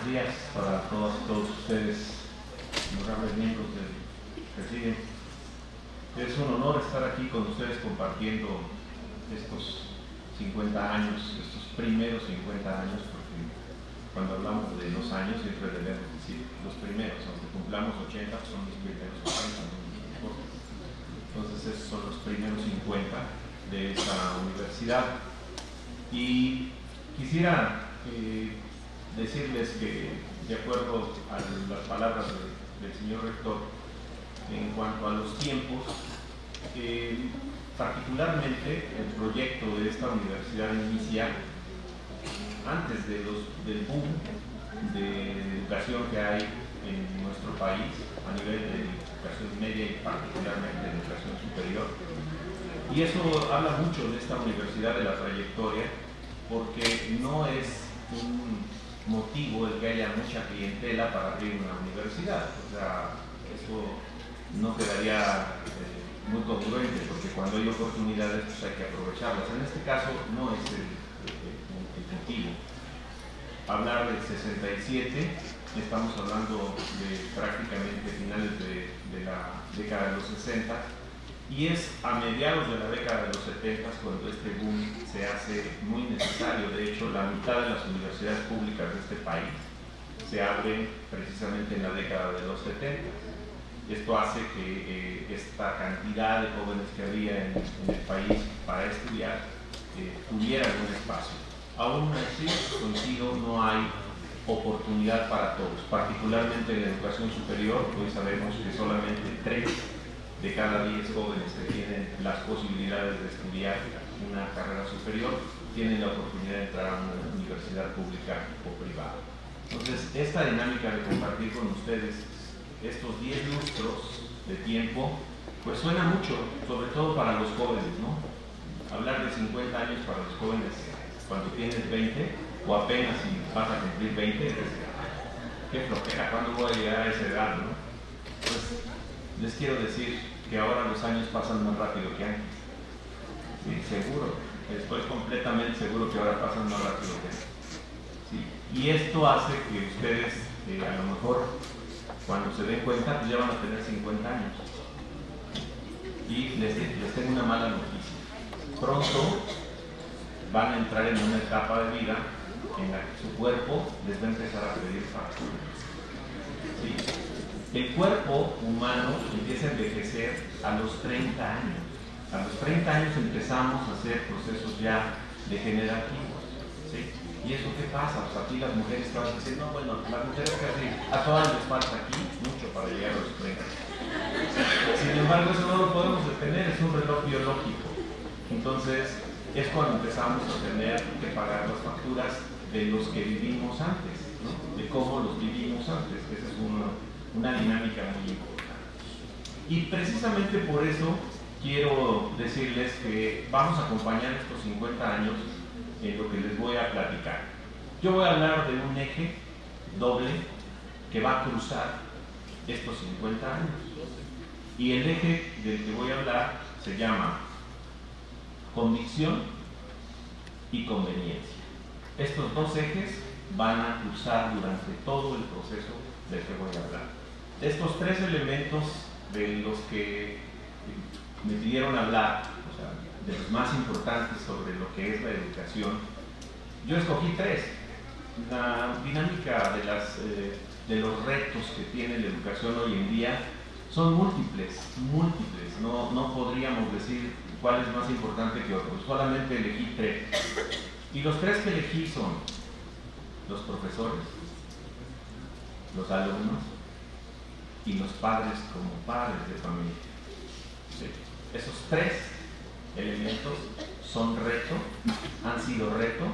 buenos días para todas y todos ustedes, honorables miembros del Presidium. Es un honor estar aquí con ustedes compartiendo estos 50 años, estos primeros 50 años, porque cuando hablamos de los años siempre debemos decir los primeros, aunque cumplamos 80, pues son los primeros 80, ¿no? Entonces esos son los primeros 50 de esta universidad. Y quisiera decirles que, de acuerdo a las palabras del señor rector, en cuanto a los tiempos, particularmente el proyecto de esta universidad inicia antes del boom de educación que hay en nuestro país a nivel de educación media y particularmente de educación superior. Y eso habla mucho de esta universidad, de la trayectoria, porque no es un motivo el que haya mucha clientela para abrir una universidad. O sea, eso no quedaría muy congruente, porque cuando hay oportunidades pues hay que aprovecharlas. En este caso no es el motivo. Hablar del 67, estamos hablando de prácticamente finales de la década de los 60, y es a mediados de la década de los 70 cuando este boom se hace muy necesario. De hecho, la mitad de las universidades públicas de este país se abren precisamente en la década de los 70. Esto hace que esta cantidad de jóvenes que había en el país para estudiar tuviera algún espacio. Aún así, coincido, no hay oportunidad para todos, particularmente en la educación superior. Hoy sabemos que solamente 3 de cada 10 jóvenes que tienen las posibilidades de estudiar una carrera superior tienen la oportunidad de entrar a una universidad pública o privada. Entonces, esta dinámica de compartir con ustedes estos 10 lustros de tiempo, pues suena mucho, sobre todo para los jóvenes, ¿no? Hablar de 50 años para los jóvenes cuando tienes 20 o apenas si vas a cumplir 20, es qué flojera, ¿cuándo voy a llegar a esa edad, no? Pues les quiero decir que ahora los años pasan más rápido que antes. Sí, seguro, estoy completamente seguro que ahora pasan más rápido que antes. Sí. Y esto hace que ustedes, a lo mejor, cuando se den cuenta, pues ya van a tener 50 años. Y les tengo una mala noticia. Pronto van a entrar en una etapa de vida en la que su cuerpo les va a empezar a pedir facturas. ¿Sí? El cuerpo humano empieza a envejecer a los 30 años. A los 30 años empezamos a hacer procesos ya degenerativos. ¿Sí? ¿Y eso qué pasa? Pues aquí las mujeres estaban diciendo, no, bueno, las mujeres casi a todas les falta aquí mucho para llegar a los 30. Sin embargo, eso no lo podemos detener, es un reloj biológico. Entonces, es cuando empezamos a tener que pagar las facturas de los que vivimos antes, ¿no? De cómo los vivimos antes. Esa es una dinámica muy importante. Y precisamente por eso quiero decirles que vamos a acompañar estos 50 años en lo que les voy a platicar. Yo voy a hablar de un eje doble que va a cruzar estos 50 años. Y el eje del que voy a hablar se llama convicción y conveniencia. Estos dos ejes van a cruzar durante todo el proceso del que voy a hablar. Estos 3 elementos de los que me pidieron hablar, o sea, de los más importantes sobre lo que es la educación, yo escogí 3. La dinámica de los retos que tiene la educación hoy en día son múltiples. No podríamos decir cuál es más importante que otro, solamente elegí 3. Y los 3 que elegí son los profesores, los alumnos y los padres como padres de familia. ¿Sí? Esos 3 elementos son reto, han sido reto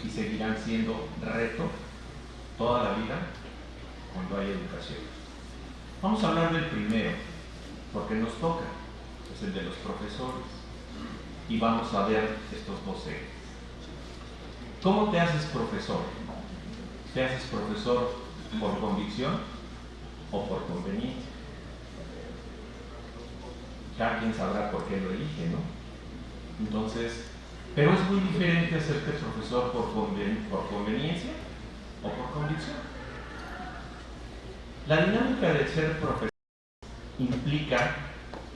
y seguirán siendo reto toda la vida cuando hay educación. Vamos a hablar del primero, porque nos toca, es el de los profesores, y vamos a ver estos 2 ejes. ¿Cómo te haces profesor? ¿Te haces profesor por convicción o por conveniencia? Cada quien sabrá por qué lo elige, ¿no? Entonces, pero es muy diferente hacerte profesor por conveniencia o por convicción. La dinámica de ser profesor implica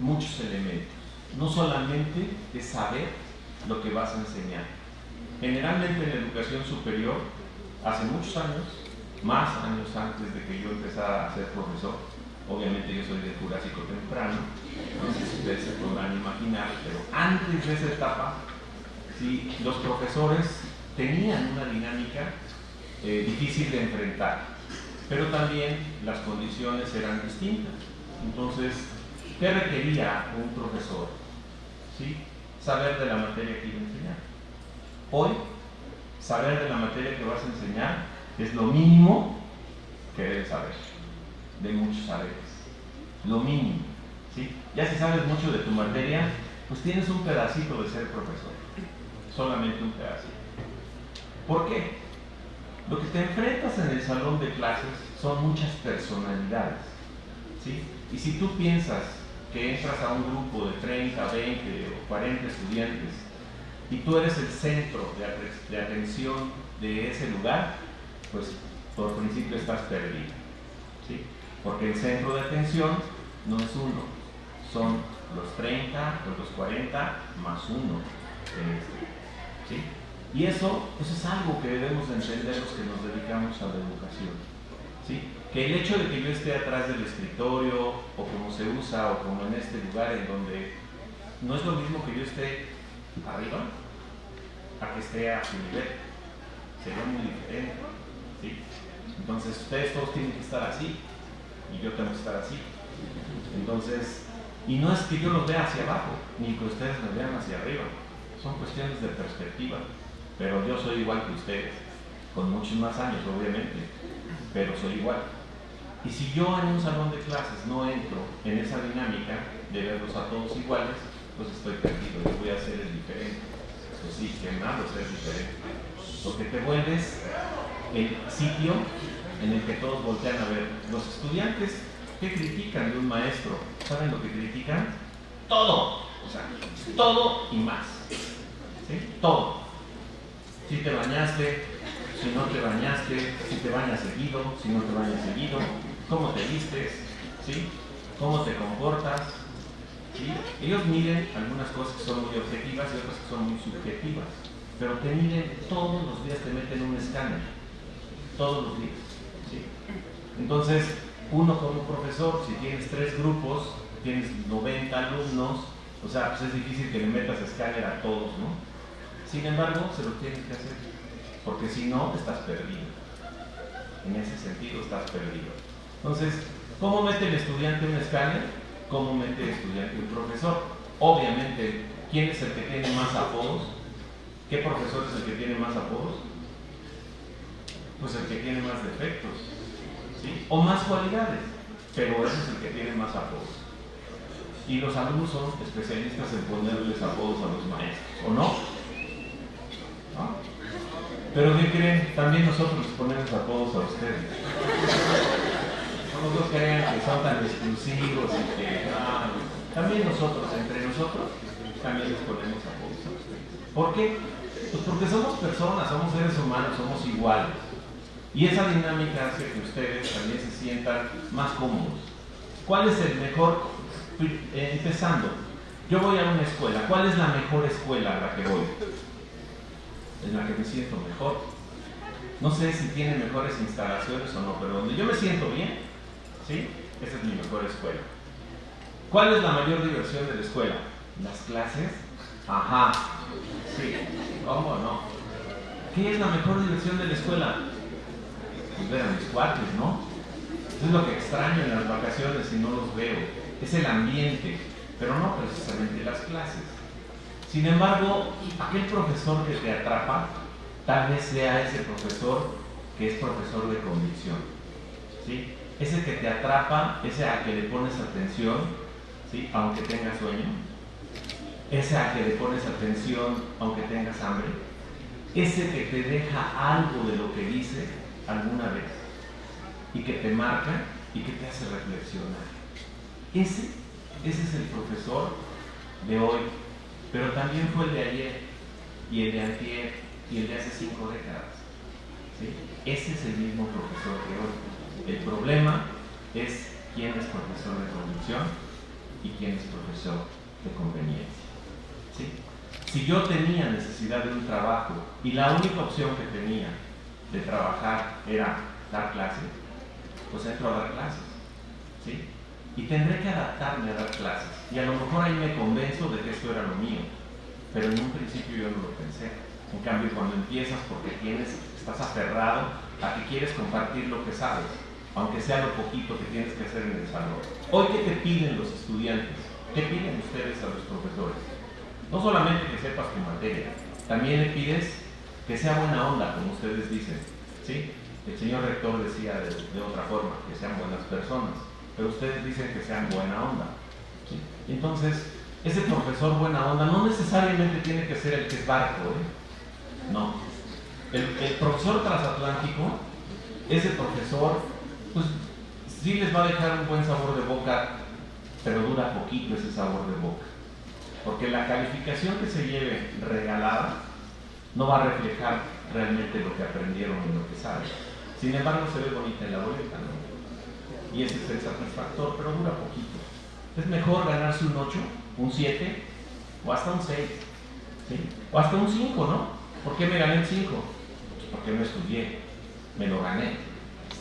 muchos elementos. No solamente es saber lo que vas a enseñar. Generalmente en la educación superior, hace muchos años, más años antes de que yo empezara a ser profesor, obviamente yo soy de Jurásico temprano, entonces ustedes se podrán imaginar, pero antes de esa etapa, sí, los profesores tenían una dinámica difícil de enfrentar, pero también las condiciones eran distintas. Entonces, ¿qué requería un profesor? ¿Sí? Saber de la materia que iba a enseñar. Hoy, saber de la materia que vas a enseñar es lo mínimo que debes saber, de muchos saberes, lo mínimo. ¿Sí? Ya si sabes mucho de tu materia, pues tienes un pedacito de ser profesor, solamente un pedacito. ¿Por qué? Lo que te enfrentas en el salón de clases son muchas personalidades, ¿sí? Y si tú piensas que entras a un grupo de 30, 20 o 40 estudiantes y tú eres el centro de atención de ese lugar, pues por principio estás perdido, ¿sí? Porque el centro de atención no es uno, son los 30 o los 40 más uno, ¿sí? Y eso pues es algo que debemos de entender los que nos dedicamos a la educación, ¿sí? Que el hecho de que yo esté atrás del escritorio, o como se usa, o como en este lugar en donde no es lo mismo que yo esté arriba a que esté a su nivel, sería muy diferente, ¿sí? Entonces ustedes todos tienen que estar así y yo tengo que estar así. Entonces, y no es que yo los vea hacia abajo ni que ustedes me vean hacia arriba, son cuestiones de perspectiva, pero yo soy igual que ustedes, con muchos más años obviamente, pero soy igual. Y si yo en un salón de clases no entro en esa dinámica de verlos a todos iguales, pues estoy perdido, yo voy a ser el diferente. Pues sí, que malo ser diferente, porque te vuelves el sitio en el que todos voltean a ver. Los estudiantes, ¿qué critican de un maestro? ¿Saben lo que critican? Todo, o sea, todo y más, ¿sí? Todo. Si te bañaste, si no te bañaste, si te bañas seguido, si no te bañas seguido, cómo te vistes, ¿sí? Cómo te comportas, ¿sí? Ellos miden algunas cosas que son muy objetivas y otras que son muy subjetivas, pero te miden todos los días, te meten un escáner, todos los días, ¿sí? Entonces, uno como profesor, si tienes 3 grupos, tienes 90 alumnos, o sea, pues es difícil que le metas escáner a todos, ¿no? Sin embargo, se lo tienes que hacer, porque si no, estás perdido. En ese sentido, estás perdido. Entonces, ¿cómo mete el estudiante un escáner? ¿Cómo mete el estudiante un profesor? Obviamente, ¿quién es el que tiene más apodos? ¿Qué profesor es el que tiene más apodos? Pues el que tiene más defectos, ¿sí? O más cualidades, pero ese es el que tiene más apodos. Y los alumnos son especialistas en ponerles apodos a los maestros, ¿o no? ¿No? Pero ¿qué creen? También nosotros les ponemos apodos a ustedes. No crean que son tan exclusivos y que también nosotros, entre nosotros, también les ponemos apodos a ustedes. ¿Por qué? Pues porque somos personas, somos seres humanos, somos iguales. Y esa dinámica hace que ustedes también se sientan más cómodos. ¿Cuál es el mejor? Empezando, yo voy a una escuela. ¿Cuál es la mejor escuela a la que voy? En la que me siento mejor. No sé si tiene mejores instalaciones o no, pero donde yo me siento bien, ¿sí? Esa es mi mejor escuela. ¿Cuál es la mayor diversión de la escuela? ¿Las clases? Ajá. Sí. ¿Cómo no? ¿Qué es la mejor diversión de la escuela? Pues ver a mis cuates, ¿no? Eso es lo que extraño en las vacaciones y no los veo. Es el ambiente, pero no precisamente las clases. Sin embargo, aquel profesor que te atrapa, tal vez sea ese profesor que es profesor de convicción, ¿sí? Ese que te atrapa, ese a que le pones atención, ¿sí? Aunque tengas sueño, ese a que le pones atención aunque tengas hambre, ese que te deja algo de lo que dice alguna vez y que te marca y que te hace reflexionar. Ese es el profesor de hoy, pero también fue el de ayer y el de antier y el de hace 5 décadas, ¿sí? Ese es el mismo profesor de hoy. El problema es quién es profesor de convicción y quién es profesor de conveniencia. ¿Sí? Si yo tenía necesidad de un trabajo y la única opción que tenía de trabajar era dar clases, pues entro a dar clases. ¿Sí? Y tendré que adaptarme a dar clases. Y a lo mejor ahí me convenzo de que esto era lo mío, pero en un principio yo no lo pensé. En cambio, cuando empiezas porque estás aferrado a que quieres compartir lo que sabes, aunque sea lo poquito que tienes que hacer en el salón. Hoy, ¿qué te piden los estudiantes? ¿Qué piden ustedes a los profesores? No solamente que sepas tu materia, también le pides que sea buena onda, como ustedes dicen. ¿Sí? El señor rector decía de otra forma, que sean buenas personas, pero ustedes dicen que sean buena onda. ¿Sí? Entonces, ese profesor buena onda no necesariamente tiene que ser el que es barco, ¿eh? No. El profesor transatlántico, ese profesor, pues sí les va a dejar un buen sabor de boca, pero dura poquito ese sabor de boca. Porque la calificación que se lleve regalada no va a reflejar realmente lo que aprendieron y lo que saben. Sin embargo, se ve bonita en la boleta, ¿no? Y ese es el satisfactor, pero dura poquito. Es mejor ganarse un 8, un 7 o hasta un 6, ¿sí? O hasta un 5, ¿no? ¿Por qué me gané el 5? Pues porque no estudié, me lo gané.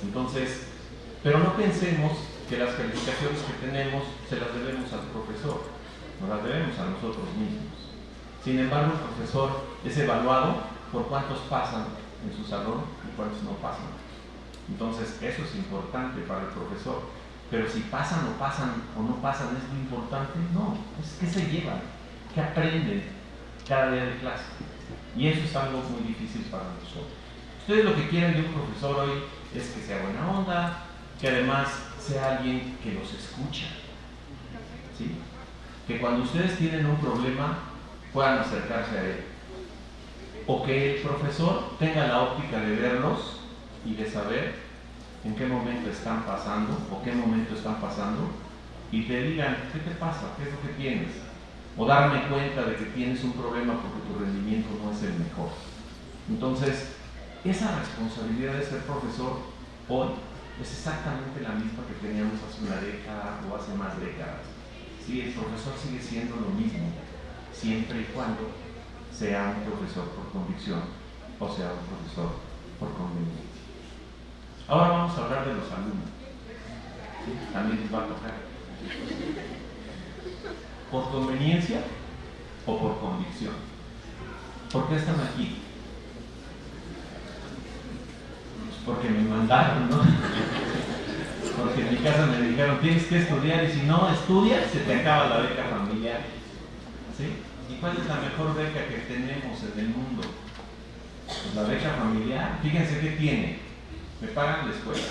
Entonces, pero no pensemos que las calificaciones que tenemos se las debemos al profesor, nos las debemos a nosotros mismos. Sin embargo, el profesor es evaluado por cuántos pasan en su salón y cuántos no pasan. Entonces, eso es importante para el profesor. Pero si pasan o no pasan, ¿es lo importante? No, es que se llevan, que aprenden cada día de clase. Y eso es algo muy difícil para nosotros. Ustedes lo que quieren de un profesor hoy es que sea buena onda, que además sea alguien que los escucha. ¿Sí? Que cuando ustedes tienen un problema puedan acercarse a él. O que el profesor tenga la óptica de verlos y de saber en qué momento están pasando o qué momento están pasando y te digan, ¿qué te pasa? ¿Qué es lo que tienes? O darme cuenta de que tienes un problema porque tu rendimiento no es el mejor. Entonces, esa responsabilidad de ser profesor hoy es exactamente la misma que teníamos hace una década o hace más décadas. Sí, el profesor sigue siendo lo mismo, siempre y cuando sea un profesor por convicción o sea un profesor por conveniencia. Ahora vamos a hablar de los alumnos. ¿Sí? También les va a tocar. ¿Por conveniencia o por convicción? ¿Por qué están aquí? Pues porque me mandaron, ¿no? Porque en mi casa me dijeron, tienes que estudiar y si no estudias, se te acaba la beca familiar. ¿Sí? ¿Y cuál es la mejor beca que tenemos en el mundo? Pues la beca familiar. Fíjense qué tiene. Me pagan la escuela,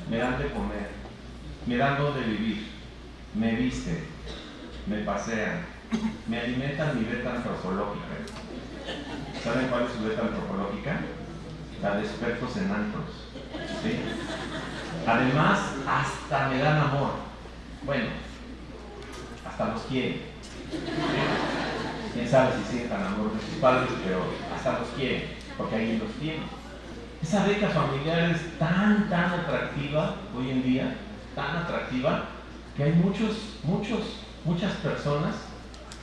me dan de comer, me dan donde vivir, me visten, me pasean, me alimentan mi beta antropológica. ¿Saben cuál es su beta antropológica? La de expertos en antros. ¿Sí? Además, hasta me dan amor. Bueno, hasta los quieren. Quién sabe si sientan amor de sus padres, pero hasta los quieren, porque ahí los tienen. Esa beca familiar es tan atractiva hoy en día, tan atractiva, que hay muchas personas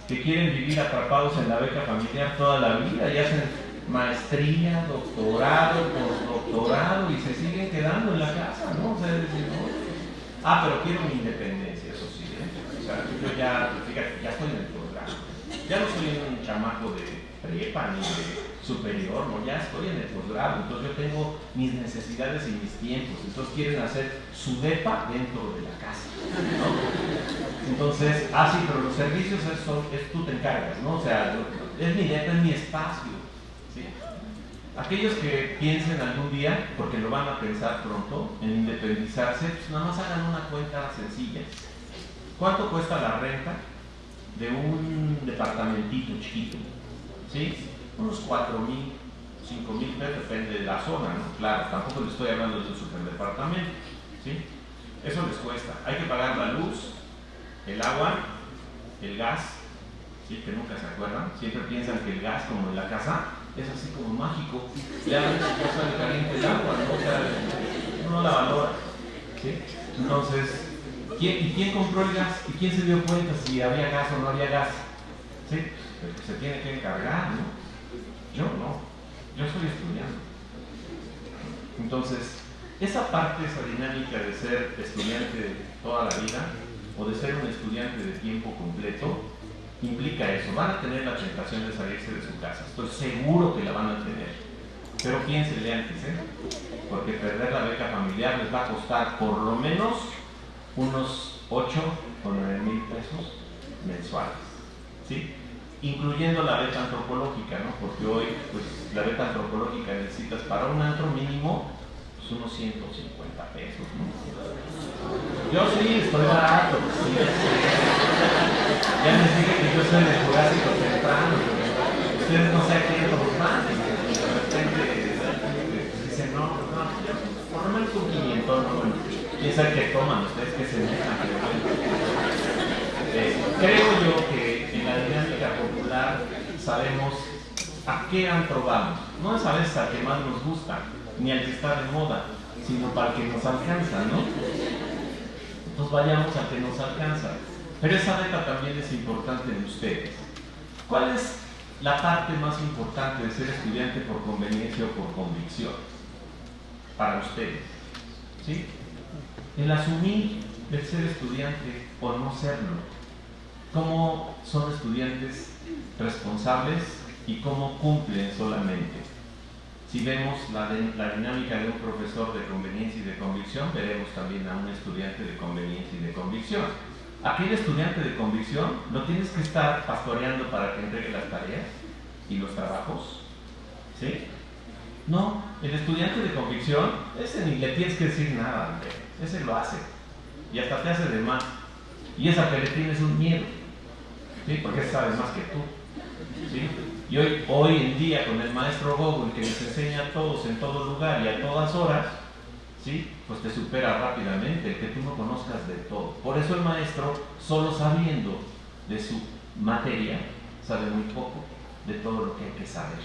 que quieren vivir atrapados en la beca familiar toda la vida y hacen maestría, doctorado, postdoctorado y se siguen quedando en la casa, ¿no? O sea, decir, ¿no? Pero quiero mi independencia, eso sí, ¿eh? O sea, yo ya, fíjate, ya estoy en el posgrado. Ya no soy un chamaco de prepa ni de superior, no, ya estoy en el posgrado, entonces yo tengo mis necesidades y mis tiempos, entonces quieren hacer su depa dentro de la casa, ¿no? Entonces, sí, pero los servicios tú te encargas, ¿no? O sea, es mi depa, es mi espacio, ¿sí? Aquellos que piensen algún día, porque lo van a pensar pronto, en independizarse, pues nada más hagan una cuenta sencilla. ¿Cuánto cuesta la renta de un departamentito chiquito? ¿Sí? Unos 4,000, 5,000 pesos, depende de la zona, ¿no? Claro, tampoco les estoy hablando de un superdepartamento, ¿sí? Eso les cuesta. Hay que pagar la luz, el agua, el gas, ¿sí? Que nunca se acuerdan. Siempre piensan que el gas, como en la casa, es así como mágico. Ya sale caliente el agua, ¿no? O sea, uno la valora, ¿sí? Entonces, ¿quién compró el gas? ¿Y quién se dio cuenta si había gas o no había gas? ¿Sí? El que se tiene que encargar, ¿no? Yo no. Yo soy estudiante. Entonces, esa parte, esa dinámica de ser estudiante toda la vida o de ser un estudiante de tiempo completo, implica eso. Van a tener la tentación de salirse de su casa. Estoy seguro que la van a tener. Pero piénsenle antes, porque perder la beca familiar les va a costar por lo menos unos 8 o 9 mil pesos mensuales, ¿sí? Incluyendo la beca antropológica, ¿no? Porque hoy pues, la beca antropológica necesitas para un antro mínimo pues, unos 150 pesos, ¿no? Yo sí, estoy barato, sí, ya les dije que yo soy de Jurásico temprano, ustedes no sé a qué los van, y de repente dicen, no, por lo menos un 500, ¿no? Bueno, quién sabe qué toman ustedes, que se dejan, creo yo que en la dinámica popular sabemos a qué antro vamos, no es a veces al que más nos gusta, ni al que está de moda, sino para el que nos alcanza, ¿no? Entonces vayamos al que nos alcanza. Pero esa beca también es importante en ustedes. ¿Cuál es la parte más importante de ser estudiante por conveniencia o por convicción? Para ustedes, ¿sí? El asumir el ser estudiante o no serlo. ¿Cómo son estudiantes responsables y cómo cumplen solamente? Si vemos la dinámica de un profesor de conveniencia y de convicción, veremos también a un estudiante de conveniencia y de convicción. Aquel estudiante de convicción lo tienes que estar pastoreando para que entregue las tareas y los trabajos, ¿sí? No, el estudiante de convicción, ese ni le tienes que decir nada, hombre. Ese lo hace y hasta te hace de más. Y es a que le tienes un miedo, ¿sí? Porque sabe más que tú, ¿sí? Y hoy en día con el maestro Google que les enseña a todos en todo lugar y a todas horas, ¿sí? Pues te supera rápidamente el que tú no conozcas de todo. Por eso el maestro, solo sabiendo de su materia, sabe muy poco de todo lo que hay que saber.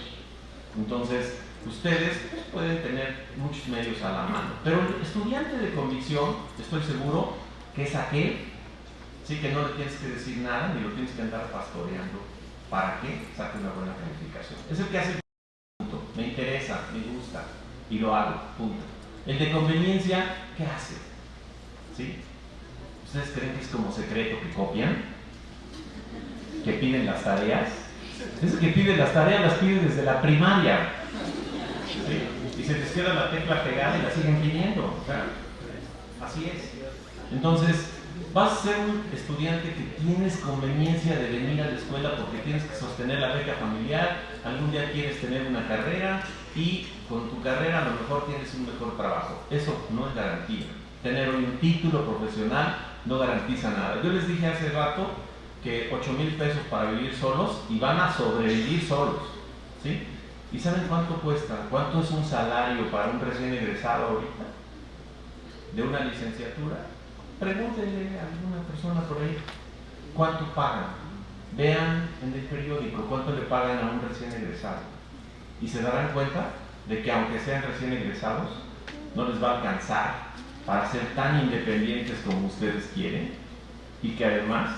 Entonces, ustedes pueden tener muchos medios a la mano, pero el estudiante de convicción, estoy seguro que es aquel, sí, que no le tienes que decir nada ni lo tienes que andar pastoreando para que saque una buena calificación. Es el que hace el punto, me interesa, me gusta y lo hago, punto. El de conveniencia, ¿qué hace? ¿Sí? ¿Ustedes creen que es como secreto que copian? ¿Que piden las tareas? Ese que pide las tareas las pide desde la primaria, ¿sí? Y se les queda la tecla pegada y la siguen pidiendo, o sea, así es. Entonces, vas a ser un estudiante que tienes conveniencia de venir a la escuela porque tienes que sostener la beca familiar, algún día quieres tener una carrera y con tu carrera a lo mejor tienes un mejor trabajo. Eso no es garantía. Tener un título profesional no garantiza nada. Yo les dije hace rato que 8,000 pesos para vivir solos y van a sobrevivir solos, ¿sí? ¿Y saben cuánto cuesta? ¿Cuánto es un salario para un recién egresado ahorita? ¿De una licenciatura? Pregúntenle a alguna persona por ahí cuánto pagan. Vean en el periódico cuánto le pagan a un recién egresado. Y se darán cuenta de que aunque sean recién egresados, no les va a alcanzar para ser tan independientes como ustedes quieren y que además,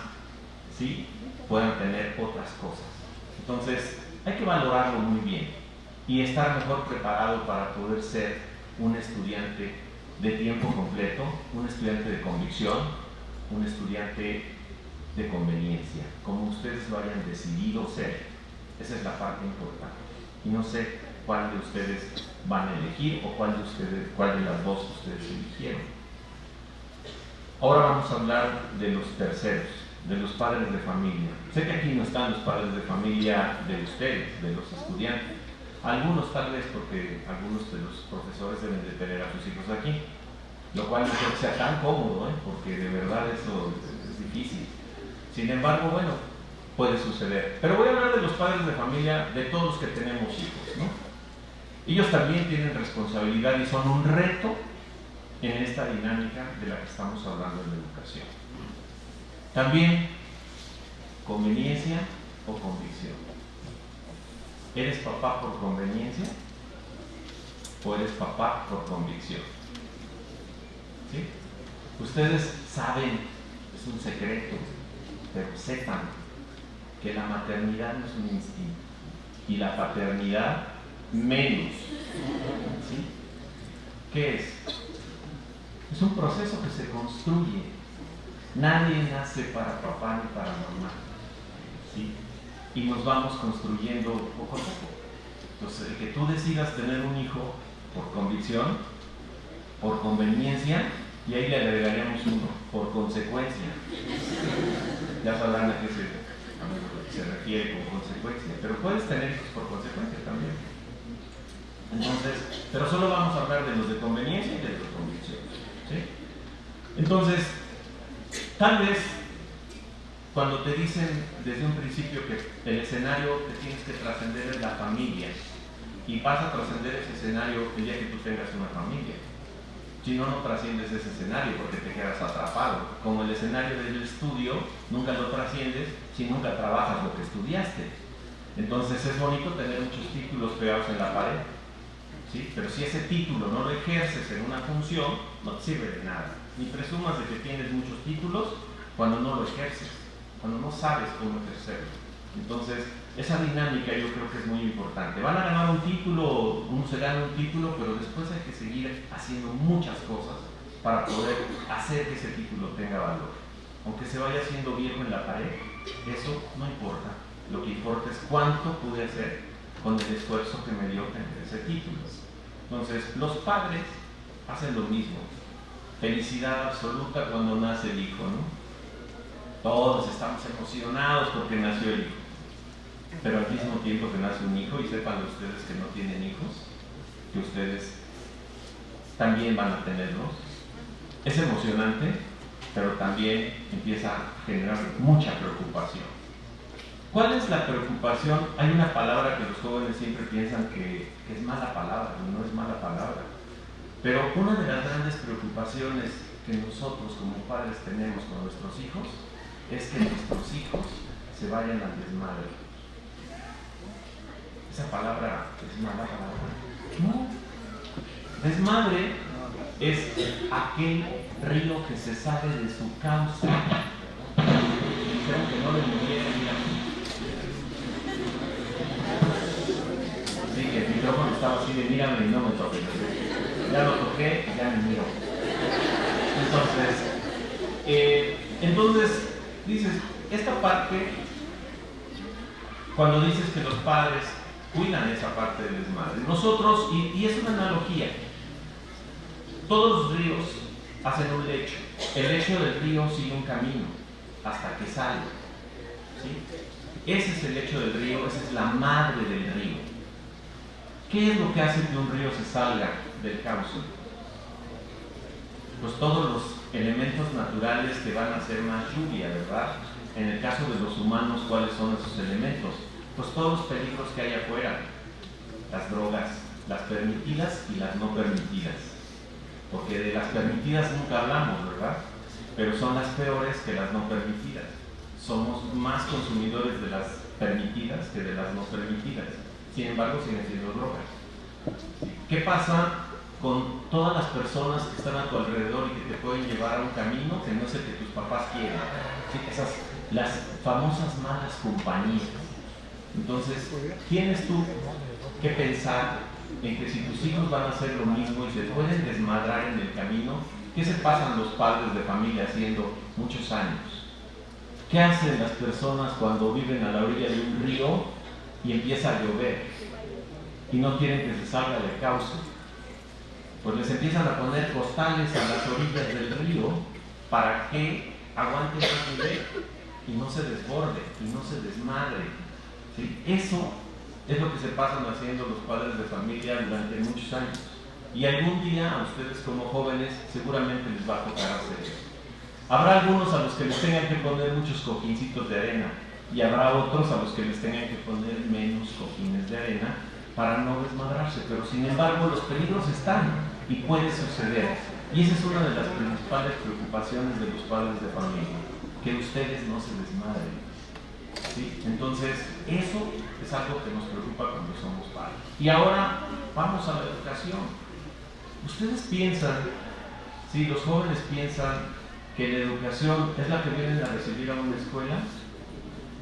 sí, puedan tener otras cosas. Entonces, hay que valorarlo muy bien y estar mejor preparado para poder ser un estudiante de tiempo completo, un estudiante de convicción, un estudiante de conveniencia, como ustedes lo hayan decidido ser. Esa es la parte importante. Y no sé cuál de ustedes van a elegir o cuál de las dos ustedes eligieron. Ahora vamos a hablar de los terceros, de los padres de familia. Sé que aquí no están los padres de familia de ustedes, de los estudiantes. Algunos tal vez porque algunos de los profesores deben de tener a sus hijos aquí, lo cual no creo que sea tan cómodo, porque de verdad eso es difícil. Sin embargo, bueno, puede suceder. Pero voy a hablar de los padres de familia, de todos los que tenemos hijos, ¿no? Ellos también tienen responsabilidad y son un reto en esta dinámica de la que estamos hablando en la educación. También, conveniencia o convicción. ¿Eres papá por conveniencia o eres papá por convicción? ¿Sí? Ustedes saben, es un secreto, pero sepan que la maternidad no es un instinto y la paternidad menos. ¿Sí? ¿Qué es? Es un proceso que se construye. Nadie nace para papá ni para mamá. ¿Sí? Y nos vamos construyendo poco a poco. Entonces, el que tú decidas tener un hijo por convicción, por conveniencia, y ahí le agregaríamos uno, por consecuencia. Ya sabrán a qué se refiere con consecuencia, pero puedes tener hijos por consecuencia también. Entonces, pero solo vamos a hablar de los de conveniencia y de los de convicción. ¿Sí? Entonces, tal vez cuando te dicen desde un principio que el escenario que tienes que trascender es la familia, y vas a trascender ese escenario el día que tú tengas una familia. Si no, no trasciendes ese escenario porque te quedas atrapado. Como el escenario del estudio, nunca lo trasciendes si nunca trabajas lo que estudiaste. Entonces es bonito tener muchos títulos pegados en la pared, ¿sí? Pero si ese título no lo ejerces en una función, no te sirve de nada. Ni presumas de que tienes muchos títulos cuando no lo ejerces, cuando no sabes cómo ejercerlo. Entonces, esa dinámica yo creo que es muy importante. Van a ganar un título, uno se gana un título, pero después hay que seguir haciendo muchas cosas para poder hacer que ese título tenga valor. Aunque se vaya haciendo viejo en la pared, eso no importa. Lo que importa es cuánto pude hacer con el esfuerzo que me dio tener ese título. Entonces, los padres hacen lo mismo. Felicidad absoluta cuando nace el hijo, ¿no? Todos estamos emocionados porque nació el hijo. Pero al mismo tiempo que nace un hijo, y sepan ustedes que no tienen hijos, que ustedes también van a tenerlos, es emocionante, pero también empieza a generar mucha preocupación. ¿Cuál es la preocupación? Hay una palabra que los jóvenes siempre piensan que es mala palabra, y no es mala palabra. Pero una de las grandes preocupaciones que nosotros como padres tenemos con nuestros hijos es que nuestros hijos se vayan al desmadre. Esa palabra es mala palabra. No. Desmadre es aquel río que se sale de su cauce. Dijeron que no le moviera, mira. Sí, que el micrófono estaba así de mírame y no me toques. Ya lo toqué y ya me miro. Entonces, dices, esta parte, cuando dices que los padres cuidan esa parte del desmadre. Nosotros, y es una analogía, todos los ríos hacen un lecho. El lecho del río sigue un camino hasta que sale. ¿Sí? Ese es el lecho del río, esa es la madre del río. ¿Qué es lo que hace que un río se salga del cauce? Pues todos los elementos naturales que van a hacer más lluvia, ¿verdad? En el caso de los humanos, ¿cuáles son esos elementos? Pues todos los peligros que hay afuera, las drogas, las permitidas y las no permitidas. Porque de las permitidas nunca hablamos, ¿verdad? Pero son las peores que las no permitidas. Somos más consumidores de las permitidas que de las no permitidas. Sin embargo, siguen siendo drogas. ¿Qué pasa con todas las personas que están a tu alrededor y que te pueden llevar a un camino que no es el que tus papás quieren? ¿Sí? Las famosas malas compañías. Entonces, tienes tú que pensar en que si tus hijos van a hacer lo mismo y se pueden desmadrar en el camino, ¿qué se pasan los padres de familia haciendo muchos años? ¿Qué hacen las personas cuando viven a la orilla de un río y empieza a llover y no quieren que se salga del cauce? Pues les empiezan a poner costales a las orillas del río para que aguante el nivel y no se desborde y no se desmadre. ¿Sí? Eso es lo que se pasan haciendo los padres de familia durante muchos años. Y algún día a ustedes como jóvenes seguramente les va a tocar hacer eso. Habrá algunos a los que les tengan que poner muchos cojincitos de arena y habrá otros a los que les tengan que poner menos cojines de arena para no desmadrarse. Pero sin embargo los peligros están y puede suceder. Y esa es una de las principales preocupaciones de los padres de familia, que ustedes no se desmadren. ¿Sí? Entonces, eso es algo que nos preocupa cuando somos padres. Y ahora vamos a la educación. ¿Ustedes piensan Sí, los jóvenes piensan que la educación es la que vienen a recibir a una escuela.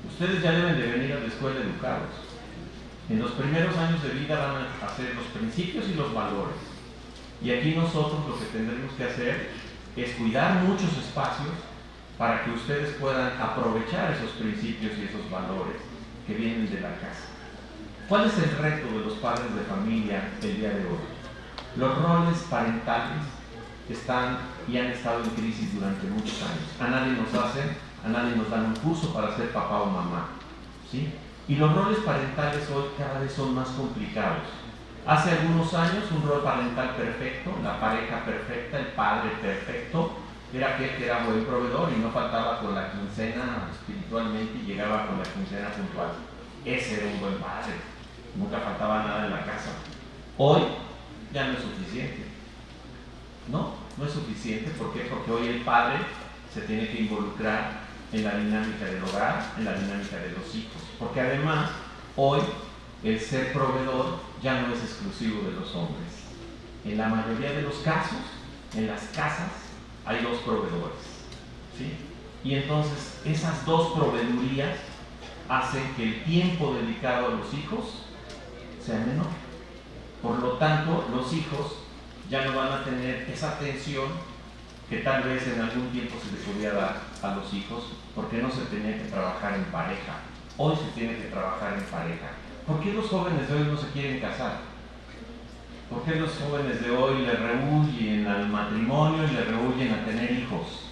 Ustedes ya deben de venir a la escuela educados. En los primeros años de vida van a hacer los principios y los valores. Y aquí nosotros lo que tendremos que hacer es cuidar muchos espacios para que ustedes puedan aprovechar esos principios y esos valores que vienen de la casa. ¿Cuál es el reto de los padres de familia el día de hoy? Los roles parentales están y han estado en crisis durante muchos años. A nadie nos dan un curso para ser papá o mamá, ¿sí? Y los roles parentales hoy cada vez son más complicados. Hace algunos años un rol parental perfecto, la pareja perfecta, el padre perfecto, era aquel que era buen proveedor y no faltaba con la quincena espiritualmente y llegaba con la quincena puntual. Ese era un buen padre, nunca faltaba nada en la casa. Hoy ya no es suficiente. No es suficiente. ¿Por qué? Porque hoy el padre se tiene que involucrar en la dinámica del hogar, en la dinámica de los hijos. Porque además, hoy el ser proveedor ya no es exclusivo de los hombres. En la mayoría de los casos, en las casas, hay dos proveedores, ¿sí? Y entonces esas dos proveedurías hacen que el tiempo dedicado a los hijos sea menor. Por lo tanto, los hijos ya no van a tener esa atención que tal vez en algún tiempo se le podía dar a los hijos, porque no se tenía que trabajar en pareja. Hoy se tiene que trabajar en pareja. ¿Por qué los jóvenes de hoy no se quieren casar? ¿Por qué los jóvenes de hoy le rehuyen al matrimonio y le rehuyen a tener hijos?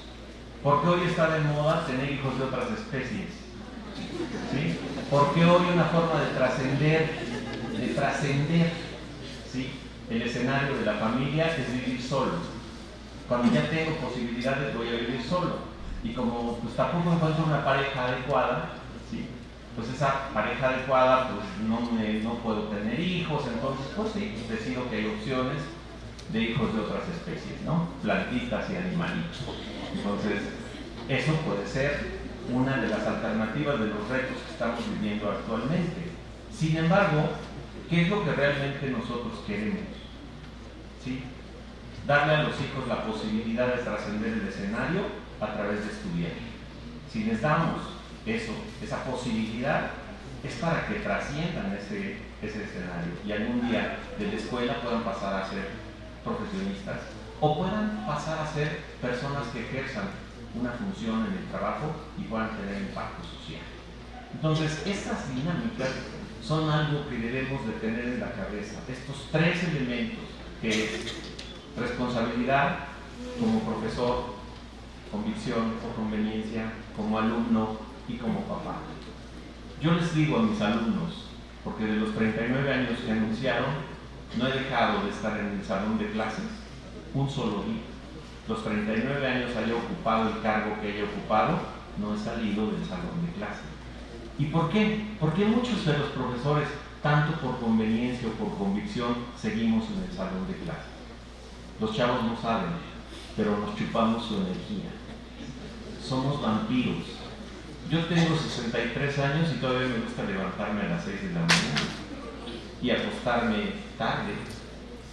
Porque hoy está de moda tener hijos de otras especies, ¿sí? Porque hoy una forma de trascender, ¿sí?, el escenario de la familia es vivir solo. Cuando ya tengo posibilidades voy a vivir solo. Y como pues tampoco encuentro una pareja adecuada, ¿sí?, pues esa pareja adecuada pues no puedo tener hijos, entonces pues sí, decido que hay opciones de hijos de otras especies, ¿no? Plantitas y animalitos. Entonces, eso puede ser una de las alternativas de los retos que estamos viviendo actualmente. Sin embargo, ¿qué es lo que realmente nosotros queremos? ¿Sí? Darle a los hijos la posibilidad de trascender el escenario a través de estudiar. Si les damos esa posibilidad, es para que trasciendan ese escenario y algún día de la escuela puedan pasar a ser profesionistas o puedan pasar a ser personas que ejerzan una función en el trabajo y puedan tener impacto social. Entonces, estas dinámicas son algo que debemos de tener en la cabeza. Estos tres elementos, que es responsabilidad como profesor, convicción o conveniencia como alumno y como papá. Yo les digo a mis alumnos, porque de los 39 años que anunciaron, no he dejado de estar en el salón de clases un solo día. Los 39 años haya ocupado el cargo que haya ocupado, no he salido del salón de clases. ¿Y por qué? Porque muchos de los profesores, tanto por conveniencia o por convicción, seguimos en el salón de clases. Los chavos no saben, pero nos chupamos su energía. Somos vampiros. Yo tengo 63 años y todavía me gusta levantarme a las 6 de la mañana y acostarme tarde,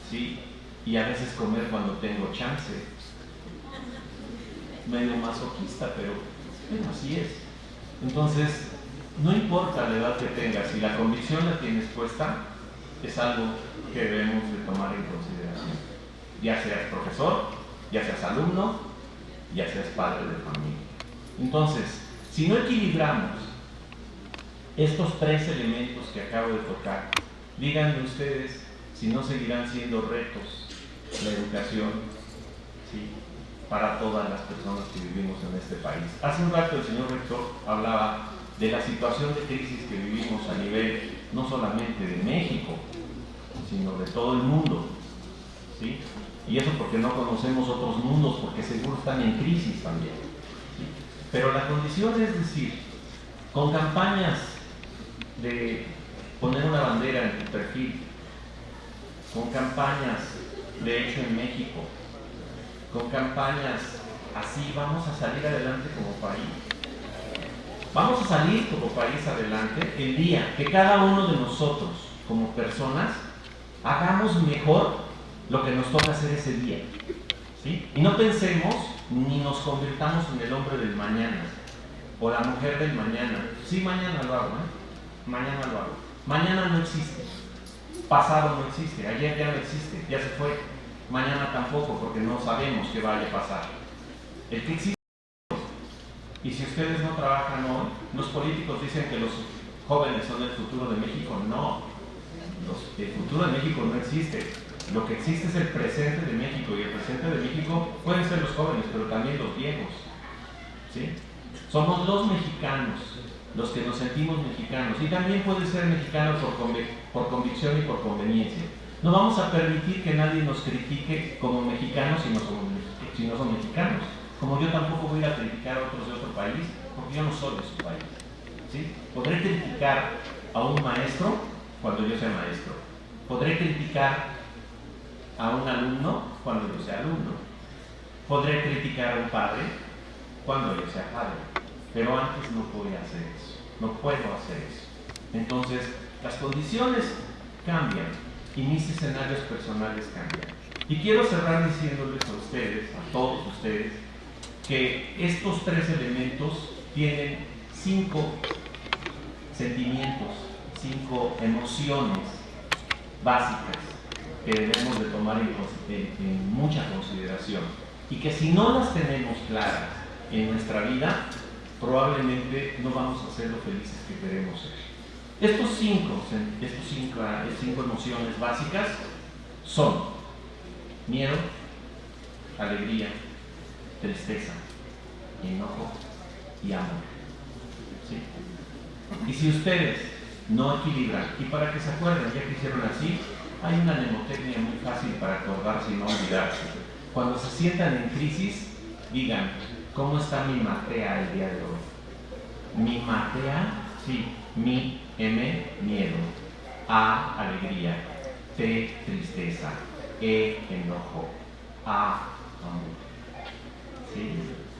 ¿sí? Y a veces comer cuando tengo chance. Medio masoquista, pero bueno, así es. Entonces, no importa la edad que tengas, si la convicción la tienes puesta, es algo que debemos de tomar en consideración. Ya seas profesor, ya seas alumno, ya seas padre de familia. Entonces, si no equilibramos estos tres elementos que acabo de tocar, díganme ustedes si no seguirán siendo retos la educación, ¿sí?, para todas las personas que vivimos en este país. Hace un rato el señor rector hablaba de la situación de crisis que vivimos a nivel no solamente de México, sino de todo el mundo, ¿sí? Y eso porque no conocemos otros mundos, porque seguro están en crisis también, ¿sí? Pero la condición es decir, con campañas de poner una bandera en tu perfil, con campañas de hecho en México, con campañas así, vamos a salir adelante como país. Vamos a salir como país adelante el día que cada uno de nosotros, como personas, hagamos mejor lo que nos toca hacer ese día, ¿sí? Y no pensemos ni nos convirtamos en el hombre del mañana o la mujer del mañana. Sí, mañana lo hago, ¿eh? Mañana lo hago. Mañana no existe. Pasado no existe. Ayer ya no existe. Ya se fue. Mañana tampoco, porque no sabemos qué vaya a pasar. El que existe. Y si ustedes no trabajan hoy, los políticos dicen que los jóvenes son el futuro de México. No. El futuro de México no existe. Lo que existe es el presente de México, y el presente de México pueden ser los jóvenes, pero también los viejos, ¿sí? Somos los mexicanos los que nos sentimos mexicanos, y también pueden ser mexicanos por convicción y por conveniencia. No vamos a permitir que nadie nos critique como mexicanos si no son mexicanos, como yo tampoco voy a criticar a otros de otro país, porque yo no soy de su país, ¿sí? Podré criticar a un maestro cuando yo sea maestro, podré criticar a un alumno cuando yo sea alumno, podré criticar a un padre cuando yo sea padre, pero antes no podía hacer eso, no puedo hacer eso. Entonces, las condiciones cambian y mis escenarios personales cambian. Y quiero cerrar diciéndoles a ustedes, a todos ustedes, que estos tres elementos tienen 5 sentimientos, 5 emociones básicas que debemos de tomar en mucha consideración, y que si no las tenemos claras en nuestra vida, probablemente no vamos a ser lo felices que queremos ser. Estos cinco emociones básicas son miedo, alegría, tristeza, enojo y amor, ¿sí? Y si ustedes no equilibran, y para que se acuerden, ya que hicieron así, hay una mnemotecnia muy fácil para acordarse y no olvidarse. Cuando se sientan en crisis, digan: ¿cómo está mi matea el día de hoy? Mi matea, sí, mi, M, miedo, A, alegría, T, tristeza, E, enojo, A, amor. ¿Sí?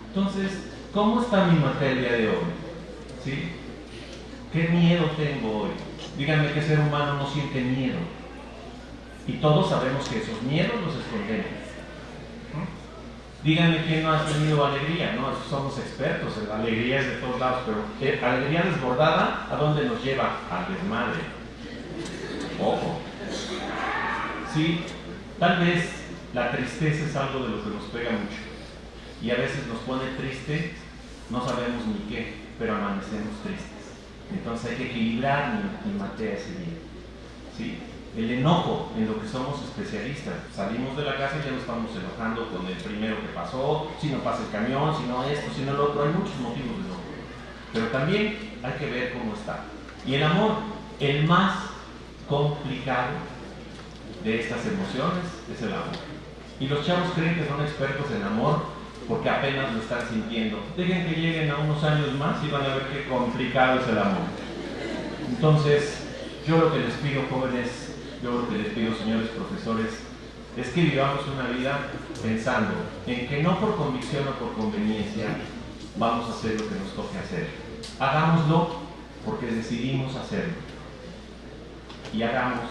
Entonces, ¿cómo está mi matea el día de hoy? ¿Sí? ¿Qué miedo tengo hoy? Díganme qué ser humano no siente miedo. Y todos sabemos que esos miedos los escondemos. Díganme quién no ha tenido alegría, ¿no? Somos expertos en la alegría, es de todos lados, pero alegría desbordada, ¿a dónde nos lleva? Al desmadre. Ojo. Sí, tal vez la tristeza es algo de lo que nos pega mucho, y a veces nos pone triste, no sabemos ni qué, pero amanecemos tristes. Entonces hay que equilibrar mi matea ese día, ¿sí? El enojo, en lo que somos especialistas. Salimos de la casa y ya nos estamos enojando con el primero que pasó, si no pasa el camión, si no esto, si no lo otro. Hay muchos motivos de enojo. Pero también hay que ver cómo está. Y el amor, el más complicado de estas emociones, es el amor. Y los chavos creen que son expertos en amor porque apenas lo están sintiendo. Dejen que lleguen a unos años más y van a ver qué complicado es el amor. Entonces, yo lo que les pido, jóvenes, yo lo que les pido, señores profesores, es que vivamos una vida pensando en que no por convicción o por conveniencia vamos a hacer lo que nos toque hacer. Hagámoslo porque decidimos hacerlo. Y hagamos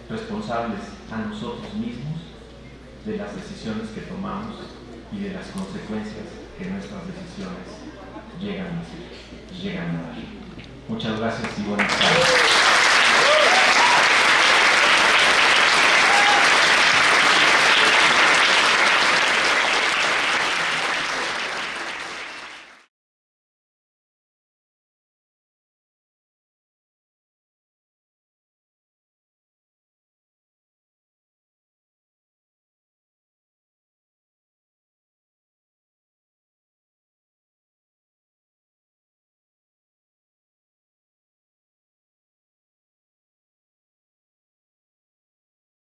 responsables a nosotros mismos de las decisiones que tomamos y de las consecuencias que nuestras decisiones llegan a dar. Muchas gracias y buenas tardes.